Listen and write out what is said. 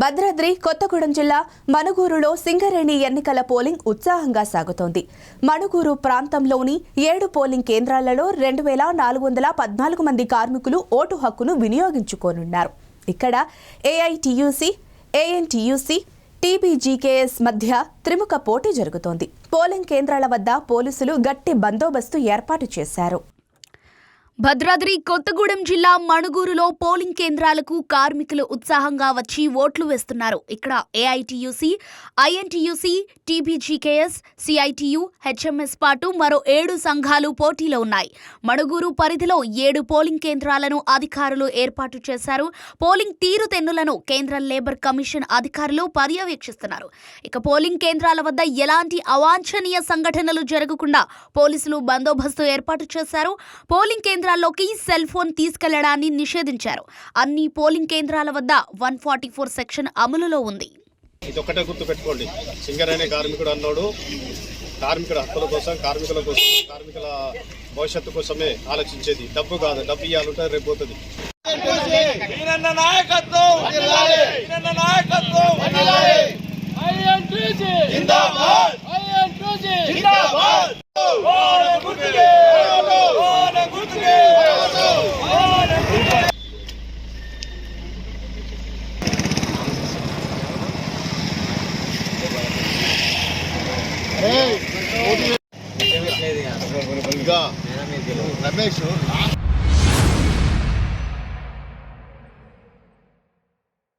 భద్రాద్రి కొత్తగూడెం జిల్లా మణుగూరులో సింగరేణి ఎన్నికల పోలింగ్ ఉత్సాహంగా సాగుతోంది. మణుగూరు ప్రాంతంలోని 7 పోలింగ్ కేంద్రాలలో 2414 మంది కార్మికులు ఓటు హక్కును వినియోగించుకోనున్నారు. ఇక్కడ ఏఐటీయూసీ, ఏఎన్టీయూసీ, టీబీజీకేఎస్ మధ్య త్రిముఖ పోటీ జరుగుతోంది. పోలింగ్ కేంద్రాల వద్ద పోలీసులు గట్టి బందోబస్తు ఏర్పాటు చేశారు. భద్రాద్రి కొత్తగూడెం జిల్లా మణుగూరులో పోలింగ్ కేంద్రాలకు కార్మికులు ఉత్సాహంగా వచ్చి ఓట్లు వేస్తున్నారు. ఇక్కడ AITUC, INTUC, TBGKS, CITU, HMS పాటు మరో 7 సంఘాలు పోటీలో ఉన్నాయి. మణుగూరు పరిధిలో 7 పోలింగ్ కేంద్రాలను అధికారులు ఏర్పాటు చేశారు. పోలింగ్ తీరుతెన్నులను కేంద్ర లేబర్ కమిషన్ అధికారులు పర్యవేక్షిస్తున్నారు. ఇక పోలింగ్ కేంద్రాల వద్ద ఎలాంటి అవాంఛనీయ సంఘటనలు జరగకుండా పోలీసులు బందోబస్తు ఏర్పాటు చేశారు. పోలింగ్ కేంద్రాల్లోకి సెల్ ఫోన్ తీసుకెళ్లడాన్ని నిషేధించారు. అన్ని పోలింగ్ కేంద్రాల వద్ద 144 సెక్షన్ అమలులో ఉంది. ఇదొక్కటే గుర్తు పెట్టుకోండి, సింగరేణి కార్మికుడు అన్నాడు కార్మికుల హక్కుల కోసం, కార్మికుల కోసం, కార్మికుల భవిష్యత్తు కోసమే ఆలోచించేది. డబ్బు కాదు, డబ్బు ఇవ్వాలంటే రేపు పోతుంది. రమేష్